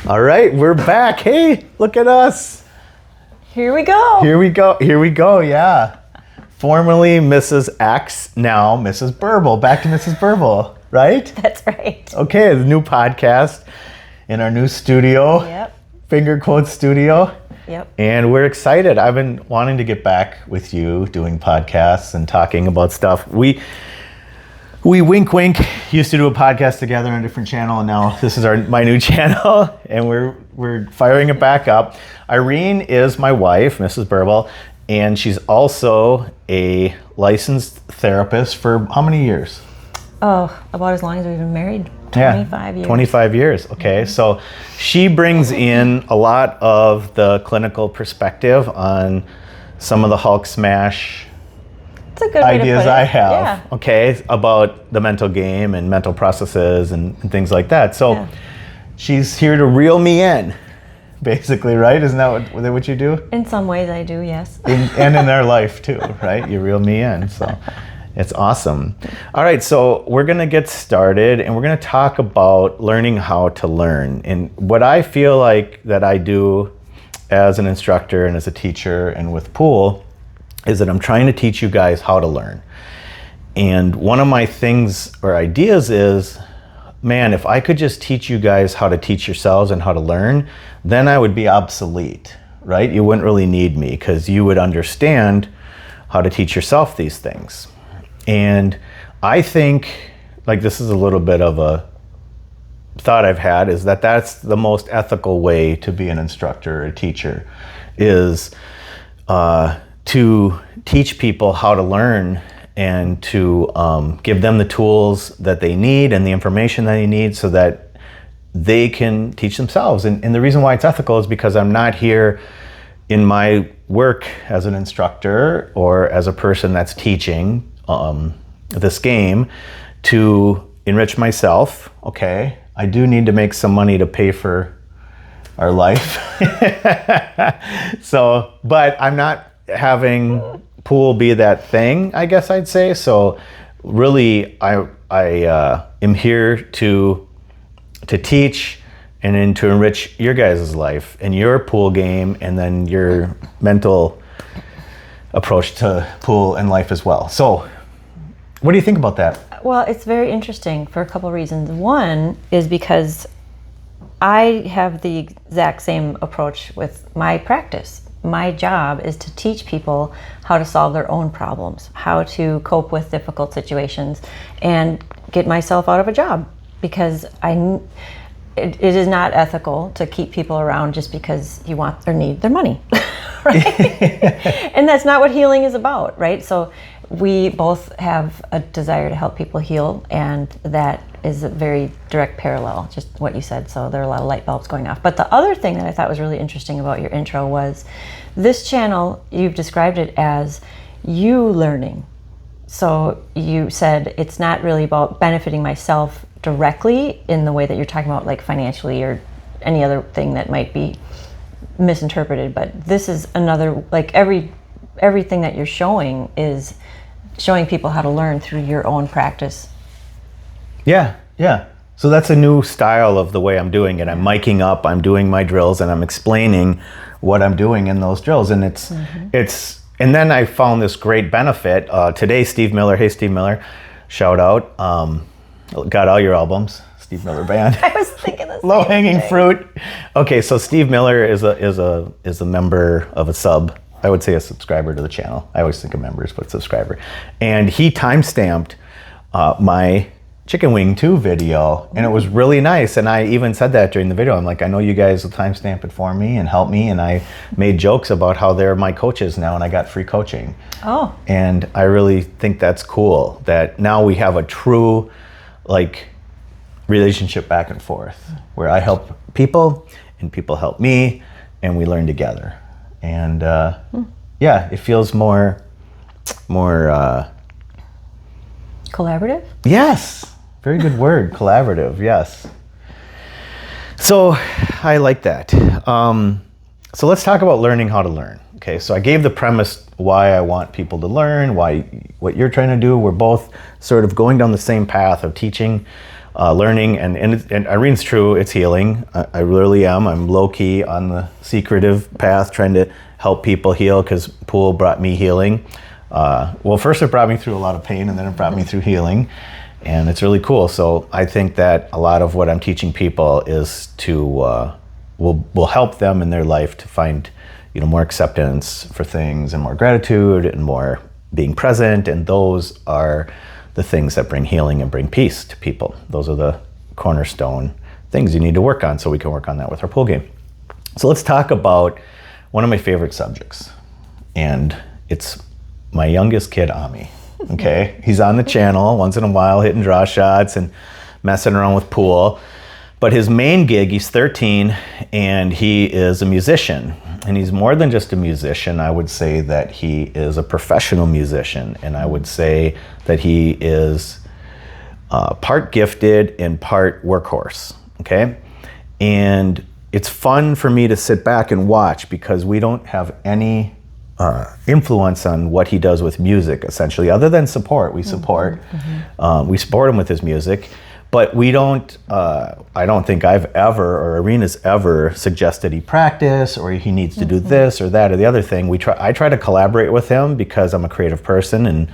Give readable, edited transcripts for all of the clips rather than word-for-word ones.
All right, we're back. Hey, look at us. Here we go. Here we go, yeah. Formerly Mrs. X, now Mrs. Burbul. Back to Mrs. Burbul, right? That's right. Okay, the new podcast in our new studio. Yep. Finger quotes studio. Yep. And we're excited. I've been wanting to get back with you doing podcasts and talking about stuff. We wink used to do a podcast together on a different channel, and now this is my new channel, and we're firing it back up. Irene is my wife, Mrs. Burbul, and she's also a licensed therapist for how many years? Oh, about as long as we've been married. 25 years. 25 years, okay. So she brings in a lot of the clinical perspective on some of the Hulk smash It's a good ideas I have, yeah. okay, about the mental game and mental processes and things like that. So she's here to reel me in, basically, right? Isn't that what you do? In some ways I do, yes. And in their life too, right? You reel me in, so it's awesome. All right, so we're gonna get started and we're gonna talk about learning how to learn. And what I feel like that I do as an instructor and as a teacher and with Pool is that I'm trying to teach you guys how to learn. And one of my things or ideas is, man, if I could just teach you guys how to teach yourselves and how to learn, then I would be obsolete, right? You wouldn't really need me because you would understand how to teach yourself these things. And I think, like, this is a little bit of a thought I've had, is that that's the most ethical way to be an instructor or a teacher, is to teach people how to learn and to give them the tools that they need and the information that they need so that they can teach themselves. And the reason why it's ethical is because I'm not here in my work as an instructor or as a person that's teaching this game to enrich myself, okay? I do need to make some money to pay for our life. So, but I'm not having Pool be that thing, I guess I'd say. So really, I am here to teach and then to enrich your guys' life and your pool game and then your mental approach to pool and life as well. So what do you think about that? Well, it's very interesting for a couple of reasons. One is because I have the exact same approach with my practice. My job is to teach people how to solve their own problems, how to cope with difficult situations, and get myself out of a job, because it is not ethical to keep people around just because you want or need their money, right? And that's not what healing is about, right? So we both have a desire to help people heal, and that is a very direct parallel, just what you said. So there are a lot of light bulbs going off. But the other thing that I thought was really interesting about your intro was this channel, you've described it as you learning. So you said it's not really about benefiting myself directly in the way that you're talking about, like financially or any other thing that might be misinterpreted, but this is another, like everything that you're showing is showing people how to learn through your own practice. Yeah. So that's a new style of the way I'm doing it. I'm miking up, I'm doing my drills, and I'm explaining what I'm doing in those drills. And and then I found this great benefit. Today, Steve Miller, hey Steve Miller, shout out, got all your albums, Steve Miller Band. I was thinking the same Low hanging thing. fruit. Okay, so Steve Miller is a member of a sub. I would say a subscriber to the channel. I always think of members, but subscriber. And he timestamped my Chicken Wing 2 video, and it was really nice. And I even said that during the video. I'm like, I know you guys will timestamp it for me and help me. And I made jokes about how they're my coaches now and I got free coaching. Oh. And I really think that's cool that now we have a true, like, relationship back and forth where I help people and people help me and we learn together. And yeah, it feels more collaborative? Yes. Very good word, collaborative, yes. So I like that. So let's talk about learning how to learn. Okay, so I gave the premise why I want people to learn, what you're trying to do. We're both sort of going down the same path of teaching learning, and Irene's true, it's healing. I really am. I'm low-key on the secretive path trying to help people heal, because pool brought me healing. Well, first it brought me through a lot of pain, and then it brought me through healing, and it's really cool. So I think that a lot of what I'm teaching people is to will help them in their life to find, more acceptance for things, and more gratitude, and more being present, and those are the things that bring healing and bring peace to people. Those are the cornerstone things you need to work on, so we can work on that with our pool game. So let's talk about one of my favorite subjects, and it's my youngest kid, Ami. Okay, he's on the channel once in a while hitting draw shots and messing around with pool, but his main gig, he's 13, and he is a musician. And he's more than just a musician. I would say that he is a professional musician, and I would say that he is part gifted and part workhorse, okay? And it's fun for me to sit back and watch, because we don't have any influence on what he does with music, essentially, other than support. We support, we support him with his music. But we don't, I don't think I've ever, or Irene's ever suggested he practice, or he needs to do this or that or the other thing. I try to collaborate with him, because I'm a creative person,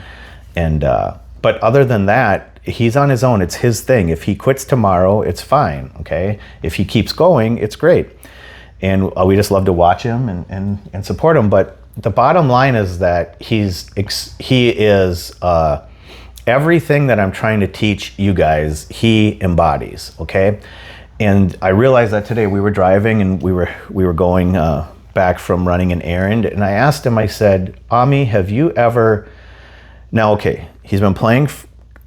but other than that, he's on his own. It's his thing. If he quits tomorrow, it's fine, okay? If he keeps going, it's great. And we just love to watch him and support him. But the bottom line is that he is, everything that I'm trying to teach you guys, he embodies, okay? And I realized that today. We were driving, and we were going back from running an errand, and I asked him, I said, Ami, have you ever, now, okay, he's been playing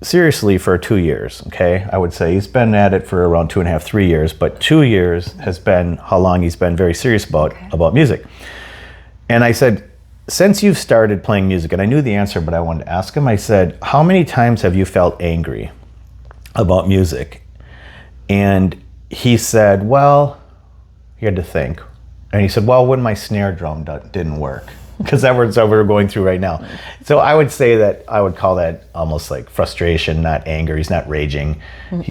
seriously for 2 years, okay? I would say he's been at it for around 2.5, 3 years, but 2 years has been how long he's been very serious about music. And I said, since you've started playing music, and I knew the answer, but I wanted to ask him, I said, how many times have you felt angry about music? And he said, well, he had to think. And he said, well, when my snare drum didn't work, because that's what we're going through right now. So I would say that I would call that almost like frustration, not anger. He's not raging.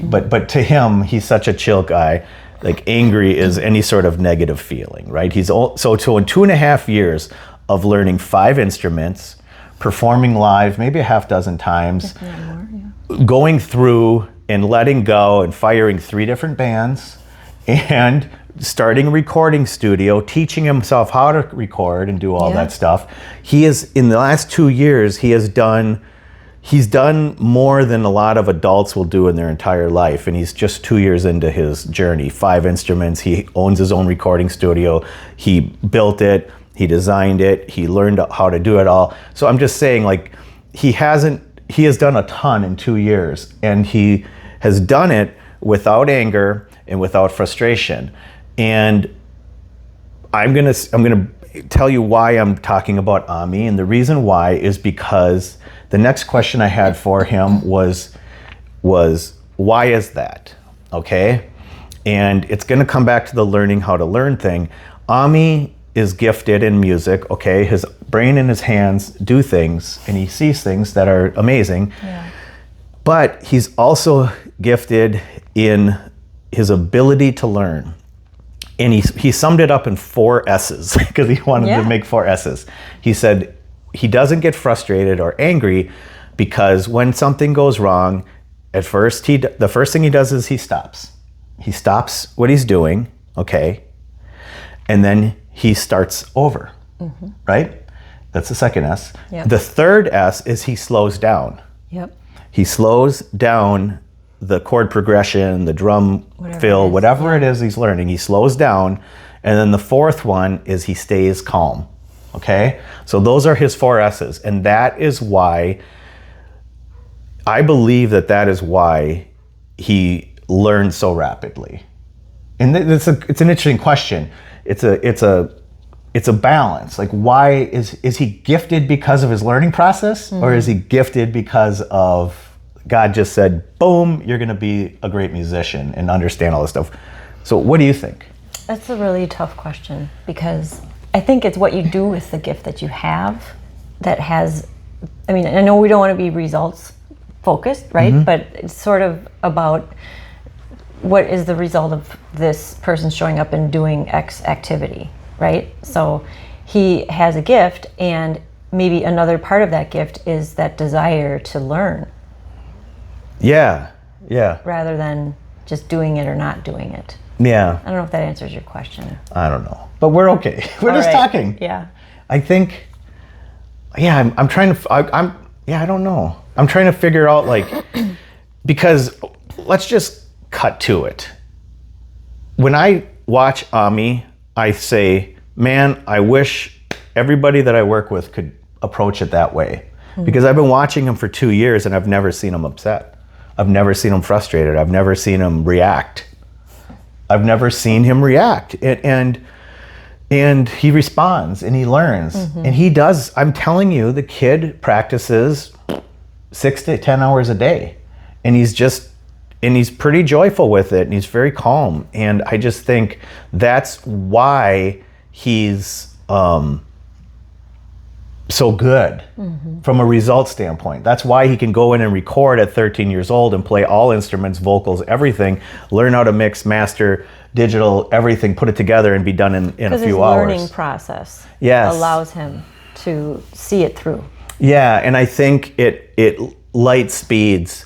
But to him, he's such a chill guy. Like, angry is any sort of negative feeling, right? So in 2.5 years, of learning 5 instruments, performing live maybe a half dozen times, going through and letting go and firing 3 different bands, and starting a recording studio, teaching himself how to record and do all that stuff. He is, in the last 2 years, he's done more than a lot of adults will do in their entire life, and he's just 2 years into his journey. 5 instruments, he owns his own recording studio, he built it, he designed it, he learned how to do it all. So I'm just saying, like, he has done a ton in 2 years, and he has done it without anger and without frustration. And I'm gonna tell you why I'm talking about Ami, and the reason why is because the next question I had for him was why is that? Okay? And it's gonna come back to the learning how to learn thing. Ami is gifted in music, okay? His brain and his hands do things, and he sees things that are amazing. But he's also gifted in his ability to learn. And he summed it up in 4 S's, because he wanted to make 4 S's. He said he doesn't get frustrated or angry, because when something goes wrong, at first the first thing he does is he stops. He stops what he's doing, okay? And then he starts over, right? That's the second S. The third S is he slows down. He slows down the chord progression, the drum fill, whatever it is he's learning, he slows down. And then the fourth one is he stays calm, okay? So those are his 4 S's. And that is why, I believe that is why he learns so rapidly. And it's an interesting question. It's a balance. Like, why is he gifted because of his learning process, or is he gifted because of God just said, boom, you're going to be a great musician and understand all this stuff? So what do you think? That's a really tough question, because I think it's what you do with the gift that you have that has, I mean, I know we don't want to be results focused, right? But it's sort of about what is the result of this person showing up and doing X activity, right? So he has a gift, and maybe another part of that gift is that desire to learn. Yeah. Rather than just doing it or not doing it. Yeah. I don't know if that answers your question. I don't know, but we're okay. We're just talking. Yeah. I think, I'm trying to, I don't know. I'm trying to figure out, like, because let's just cut to it. When I watch Ami, I say, man, I wish everybody that I work with could approach it that way. Because I've been watching him for 2 years and I've never seen him upset. I've never seen him frustrated. I've never seen him react. And he responds and he learns and he does. I'm telling you, the kid practices 6 to 10 hours a day, and he's pretty joyful with it, and he's very calm. And I just think that's why he's so good from a result standpoint. That's why he can go in and record at 13 years old and play all instruments, vocals, everything, learn how to mix, master, digital, everything, put it together and be done in a few hours. Because his learning process allows him to see it through. Yeah, and I think it light speeds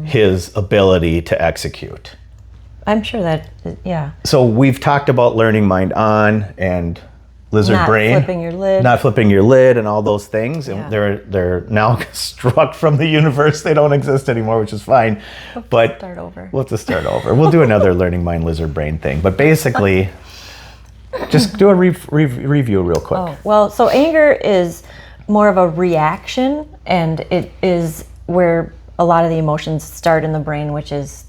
his ability to execute. I'm sure that, So we've talked about learning mind on and lizard brain. Not flipping your lid and all those things. And they're now struck from the universe. They don't exist anymore, which is fine. We'll have to start over. We'll do another learning mind lizard brain thing. But basically, just do a review real quick. Oh, well, so anger is more of a reaction, and it is where a lot of the emotions start in the brain, is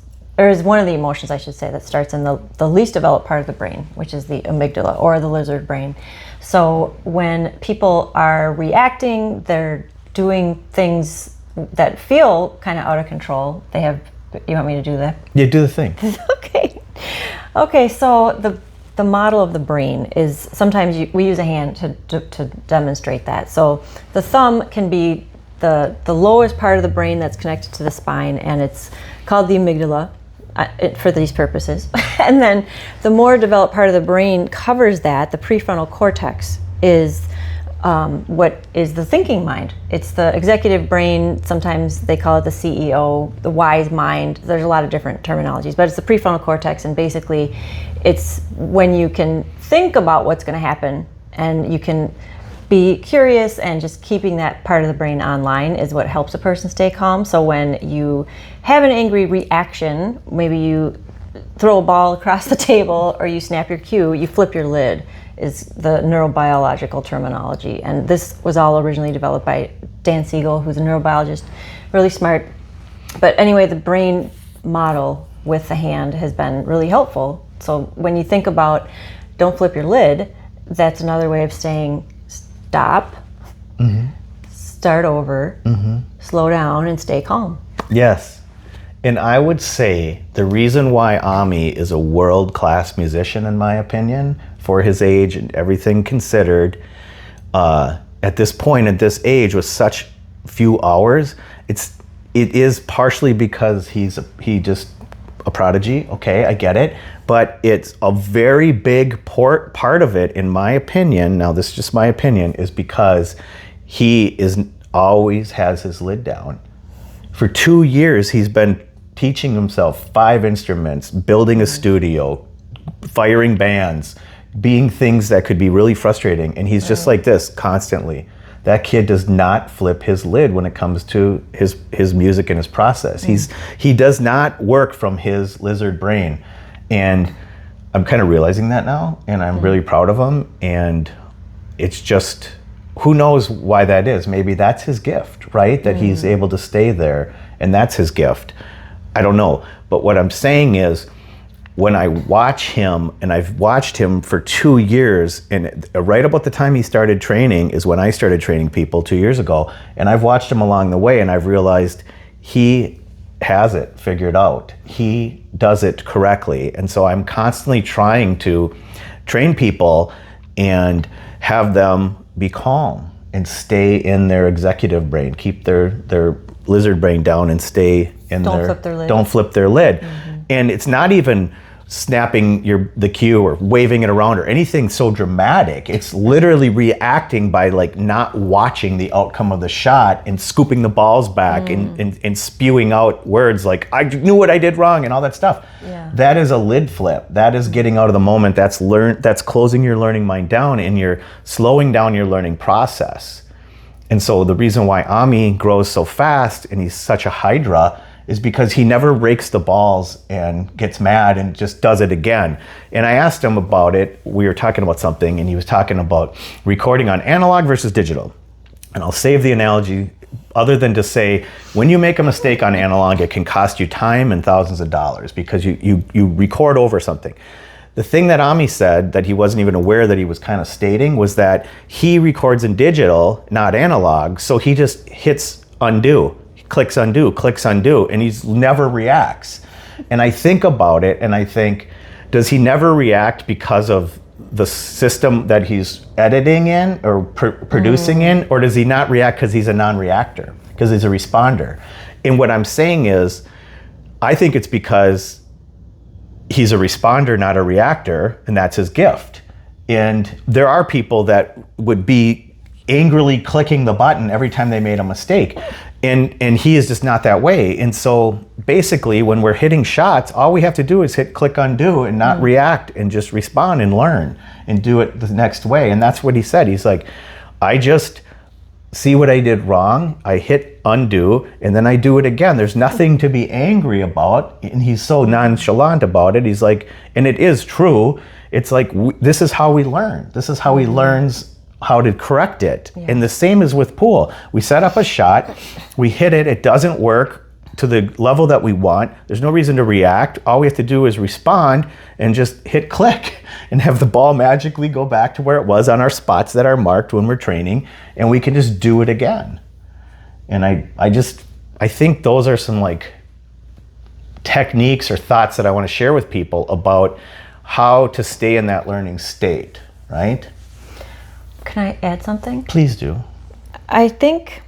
one of the emotions, I should say, that starts in the least developed part of the brain, which is the amygdala or the lizard brain. So when people are reacting, they're doing things that feel kind of out of control. You want me to do that? Yeah, do the thing. Okay, so the model of the brain is, sometimes we use a hand to demonstrate that. So the thumb can be the lowest part of the brain that's connected to the spine, and it's called the amygdala for these purposes. And then the more developed part of the brain covers that. The prefrontal cortex is what is the thinking mind. It's the executive brain. Sometimes they call it the CEO, the wise mind. There's a lot of different terminologies, but it's the prefrontal cortex, and basically it's when you can think about what's going to happen and you can be curious, and just keeping that part of the brain online is what helps a person stay calm. So when you have an angry reaction, maybe you throw a ball across the table or you snap your cue, you flip your lid, is the neurobiological terminology. And this was all originally developed by Dan Siegel, who's a neurobiologist, really smart. But anyway, the brain model with the hand has been really helpful. So when you think about don't flip your lid, that's another way of saying stop, start over, slow down, and stay calm. Yes. And I would say the reason why Ami is a world-class musician, in my opinion, for his age and everything considered, at this point, at this age, with such few hours, it is partially because he's just a prodigy. Okay, I get it. But it's a very big part of it, in my opinion, now this is just my opinion, is because he always has his lid down. For 2 years, he's been teaching himself 5 instruments, building a studio, firing bands, being things that could be really frustrating. And he's just like this constantly. That kid does not flip his lid when it comes to his music and his process. He does not work from his lizard brain. And I'm kind of realizing that now, and I'm really proud of him. And it's just, who knows why that is? Maybe that's his gift, right? That he's able to stay there, and that's his gift. I don't know. But what I'm saying is, when I watch him, and I've watched him for 2 years, and right about the time he started training is when I started training people 2 years ago, and I've watched him along the way, and I've realized he has it figured out. He does it correctly. And so I'm constantly trying to train people and have them be calm and stay in their executive brain, keep their lizard brain down and stay in Don't flip their lid. Don't flip their lid. And it's not even snapping the cue or waving it around or anything so dramatic. It's literally reacting by like not watching the outcome of the shot and scooping the balls back and spewing out words like, I knew what I did wrong and all that stuff. Yeah. That is a lid flip. That is getting out of the moment. That's closing your learning mind down, and you're slowing down your learning process. And so the reason why Ami grows so fast and he's such a hydra is because he never rakes the balls and gets mad and just does it again. And I asked him about it. We were talking about something, and he was talking about recording on analog versus digital. And I'll save the analogy other than to say, when you make a mistake on analog, it can cost you time and thousands of dollars because you record over something. The thing that Ami said that he wasn't even aware that he was kind of stating was that he records in digital, not analog, so he just hits undo. Clicks undo, and he's never reacts. And I think about it and I think, does he never react because of the system that he's editing in or producing in, or does he not react because he's a non-reactor, because he's a responder? And what I'm saying is, I think it's because he's a responder, not a reactor, and that's his gift. And there are people that would be angrily clicking the button every time they made a mistake. And he is just not that way. And so basically when we're hitting shots, all we have to do is hit click undo and not react and just respond and learn and do it the next way. And that's what he said. He's like, I just see what I did wrong, I hit undo, and then I do it again. There's nothing to be angry about. And he's so nonchalant about it. He's like, and it is true. It's like, this is how we learn. This is how he learns how to correct it. Yeah. And the same is with pool. We set up a shot, we hit it, it doesn't work to the level that we want. There's no reason to react. All we have to do is respond and just hit click and have the ball magically go back to where it was on our spots that are marked when we're training, and we can just do it again. And I think those are some like techniques or thoughts that I want to share with people about how to stay in that learning state, right? Can I add something? Please do. I think,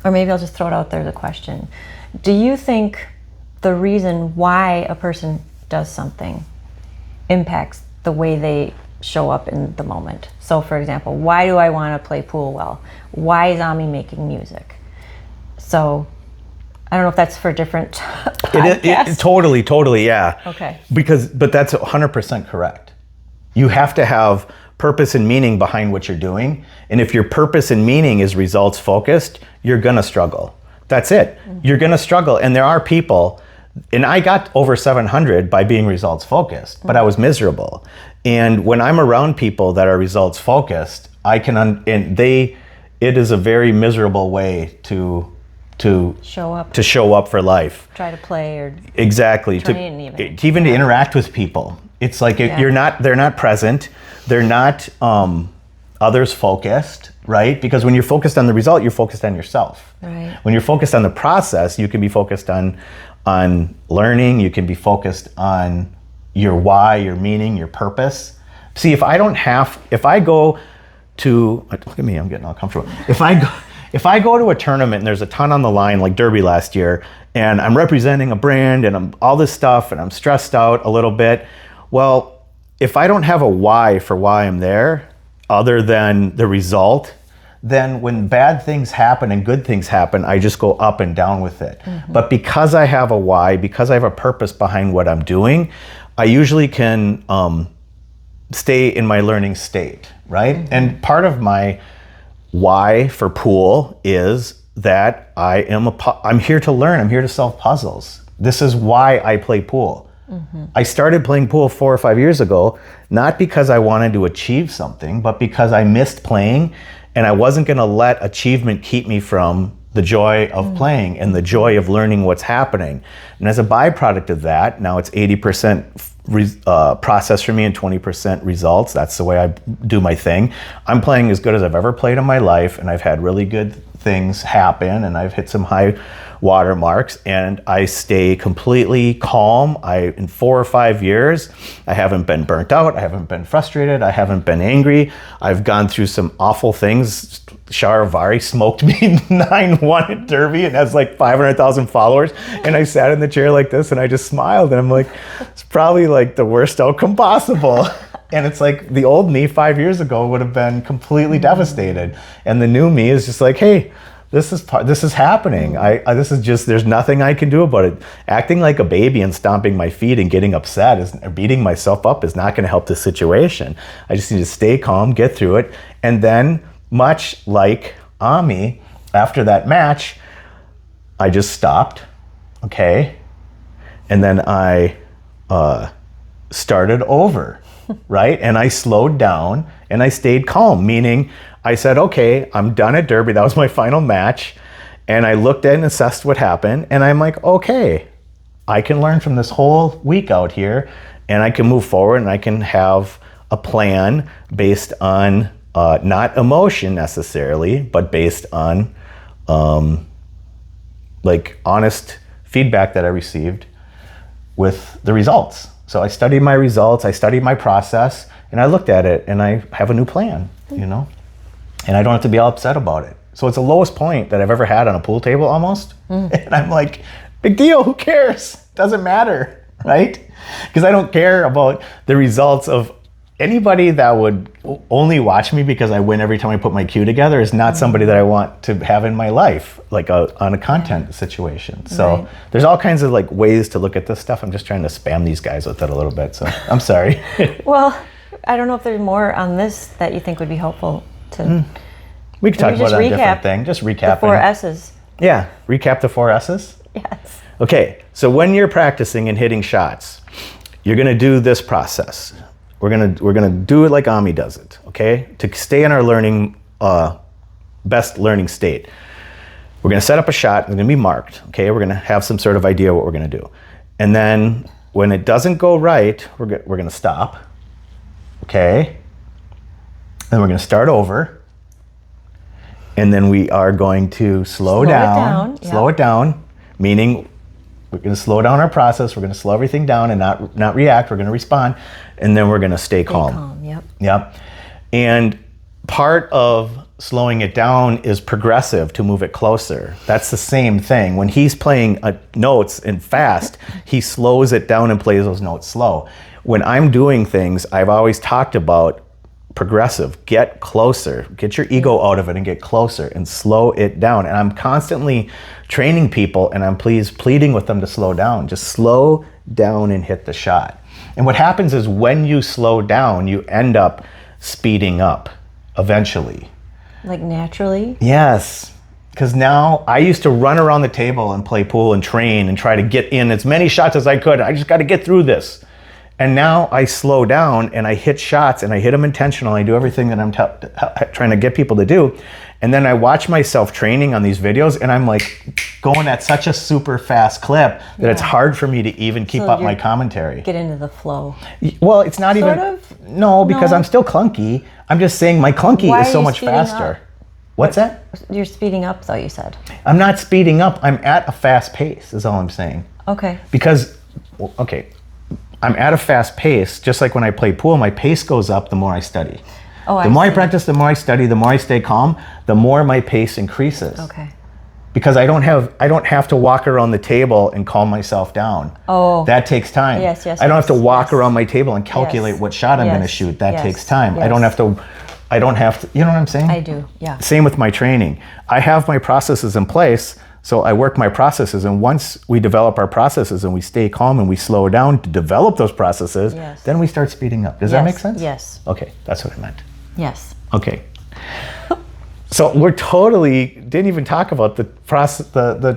or maybe I'll just throw it out there, the question. Do you think the reason why a person does something impacts the way they show up in the moment? So for example, why do I want to play pool well? Why is Ami making music? So I don't know if that's for different podcasts. Totally, yeah. Okay. But that's 100% correct. You have to have purpose and meaning behind what you're doing. And if your purpose and meaning is results focused, you're gonna struggle. That's it. You're gonna struggle. And there are people, and I got over 700 by being results focused, but I was miserable. And when I'm around people that are results focused, it is a very miserable way to show up for life. Try to play or exactly train even to interact with people. It's like they're not present. They're not others focused, right? Because when you're focused on the result, you're focused on yourself. Right. When you're focused on the process, you can be focused on learning. You can be focused on your why, your meaning, your purpose. See, if I go to, look at me, I'm getting all comfortable. If I go to a tournament and there's a ton on the line, like Derby last year, and I'm representing a brand and I'm all this stuff and I'm stressed out a little bit, well, if I don't have a why for why I'm there, other than the result, then when bad things happen and good things happen, I just go up and down with it. Mm-hmm. But because I have a why, because I have a purpose behind what I'm doing, I usually can stay in my learning state, right? Mm-hmm. And part of my why for pool is that I'm here to learn. I'm here to solve puzzles. This is why I play pool. Mm-hmm. I started playing pool 4 or 5 years ago, not because I wanted to achieve something, but because I missed playing, and I wasn't going to let achievement keep me from the joy of playing and the joy of learning what's happening. And as a byproduct of that, now it's 80% process for me and 20% results. That's the way I do my thing. I'm playing as good as I've ever played in my life, and I've had really good things happen, and I've hit some high watermarks, and I stay completely calm. In 4 or 5 years, I haven't been burnt out. I haven't been frustrated. I haven't been angry. I've gone through some awful things. Sharavari smoked me 9-1 at Derby and has like 500,000 followers. And I sat in the chair like this and I just smiled. And I'm like, it's probably like the worst outcome possible. And it's like the old me 5 years ago would have been completely devastated. And the new me is just like, hey, this is happening. This is just, there's nothing I can do about it. Acting like a baby and stomping my feet and getting upset or beating myself up is not going to help the situation. I just need to stay calm, get through it. And then, much like Ami, after that match, I just stopped, okay? And then I started over, right? And I slowed down and I stayed calm, meaning I said, okay, I'm done at Derby. That was my final match. And I looked at and assessed what happened. And I'm like, okay, I can learn from this whole week out here and I can move forward and I can have a plan based on not emotion necessarily, but based on like honest feedback that I received with the results. So I studied my results, I studied my process, and I looked at it and I have a new plan, you know? And I don't have to be all upset about it. So it's the lowest point that I've ever had on a pool table almost. And I'm like, big deal, who cares? Doesn't matter, right? Because I don't care about the results of anybody that would only watch me because I win every time I put my cue together is not somebody that I want to have in my life, like on a content situation. So there's all kinds of like ways to look at this stuff. I'm just trying to spam these guys with it a little bit. So I'm sorry. Well, I don't know if there's more on this that you think would be helpful to. We can talk about a different thing. Just recapping. The 4 S's. Yeah. Recap the 4 S's? Yes. Okay. So when you're practicing and hitting shots, you're going to do this process. We're gonna do it like Ami does it, okay? To stay in our learning, best learning state. We're gonna set up a shot, it's gonna be marked, okay? We're gonna have some sort of idea what we're gonna do. And then when it doesn't go right, we're gonna stop, okay? Then we're gonna start over. And then we are going to slow it down, meaning we're going to slow down our process. We're going to slow everything down and not react. We're going to respond. And then we're going to stay calm. Yep. And part of slowing it down is progressive to move it closer. That's the same thing. When he's playing notes and fast, he slows it down and plays those notes slow. When I'm doing things, I've always talked about progressive. Get closer. Get your ego out of it and get closer and slow it down. And I'm constantly training people and I'm pleading with them to slow down. Just slow down and hit the shot. And what happens is when you slow down, you end up speeding up eventually. Like naturally? Yes. Because now I used to run around the table and play pool and train and try to get in as many shots as I could. I just got to get through this. And now I slow down and I hit shots and I hit them intentionally. I do everything that I'm trying to get people to do. And then I watch myself training on these videos and I'm like going at such a super fast clip that it's hard for me to even keep up my commentary. Get into the flow. Well, it's not No, because I'm still clunky. I'm just saying my clunky is so much faster. What's that? You're speeding up though, you said. I'm not speeding up. I'm at a fast pace is all I'm saying. Okay. Because, I'm at a fast pace, just like when I play pool, my pace goes up the more I study. The more I practice, the more I study, the more I stay calm, the more my pace increases. Okay. Because I don't have to walk around the table and calm myself down. Oh. That takes time. Yes. I don't have to walk around my table and calculate what shot I'm going to shoot. That takes time. Yes. I don't have to, you know what I'm saying? I do, yeah. Same with my training. I have my processes in place. So I work my processes, and once we develop our processes and we stay calm and we slow down to develop those processes, then we start speeding up. Does that make sense? Yes. Okay, that's what I meant. Yes. Okay. So we're didn't even talk about the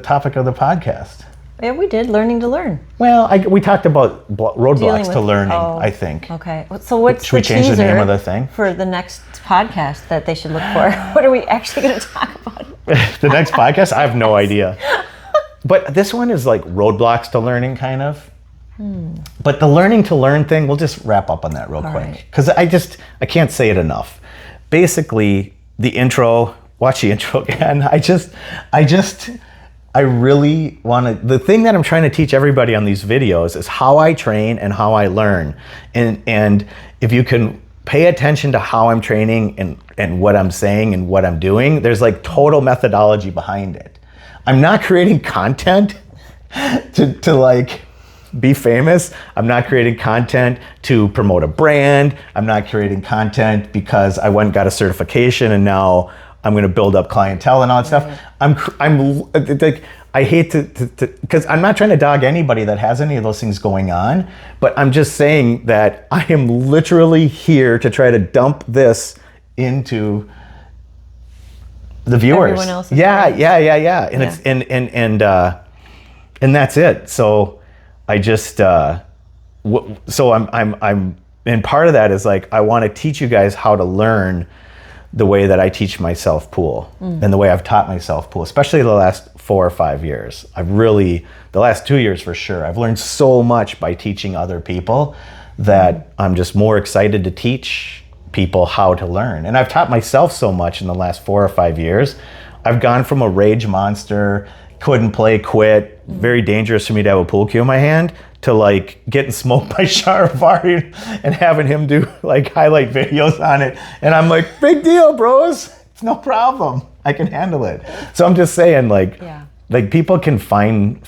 topic of the podcast. Yeah, we did, learning to learn. Well, we talked about roadblocks to learning, I think. Okay. So what's Should we change the name of the thing? For the next podcast that they should look for? What are we actually going to talk about? The next podcast? I have no idea. But this one is like roadblocks to learning, kind of. But the learning to learn thing, we'll just wrap up on that real quick. Because I can't say it enough. Basically, the intro, watch the intro again. I really want to, the thing that I'm trying to teach everybody on these videos is how I train and how I learn. And if you can pay attention to how I'm training and what I'm saying and what I'm doing, there's like total methodology behind it. I'm not creating content to like be famous. I'm not creating content to promote a brand. I'm not creating content because I went and got a certification and now I'm going to build up clientele and all that stuff. I'm like, I hate to, because I'm not trying to dog anybody that has any of those things going on, but I'm just saying that I am literally here to try to dump this into the viewers. Everyone else's yeah. brains. And it's and that's it. So I just so I'm and part of that is like I want to teach you guys how to learn the way that I teach myself pool and the way I've taught myself pool, especially the last 4 or 5 years. The last 2 years for sure, I've learned so much by teaching other people that I'm just more excited to teach people how to learn. And I've taught myself so much in the last 4 or 5 years. I've gone from a rage monster, couldn't play, quit, very dangerous for me to have a pool cue in my hand, to like getting smoked by Sharavari and having him do like highlight videos on it. And I'm like, big deal, bros. It's no problem. I can handle it. So I'm just saying like people can find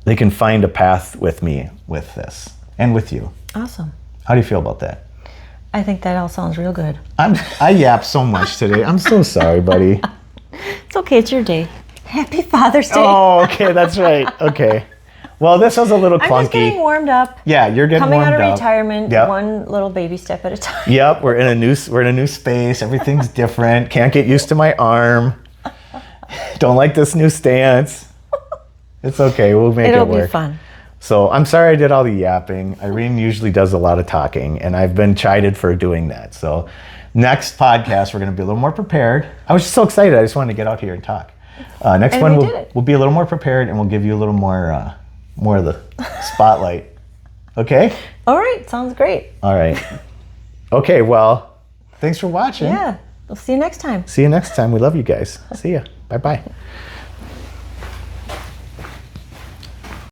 they can find a path with me with this and with you. Awesome. How do you feel about that? I think that all sounds real good. I yap so much today. I'm so sorry, buddy. It's okay. It's your day. Happy Father's Day. Oh, okay. That's right. Okay. Well, this was a little clunky. I'm just getting warmed up. Yeah, you're getting coming warmed up. Coming out of retirement, yep. One little baby step at a time. Yep, we're in a new space. Everything's different. Can't get used to my arm. Don't like this new stance. It's okay. We'll make it work. It'll be fun. So I'm sorry I did all the yapping. Irene usually does a lot of talking, and I've been chided for doing that. So next podcast, we're going to be a little more prepared. I was just so excited. I just wanted to get out here and talk. Next one, we'll be a little more prepared, and we'll give you a little more of the spotlight. Okay? All right. Sounds great. All right. Okay, well, thanks for watching. Yeah. We'll see you next time. See you next time. We love you guys. See ya. Bye-bye.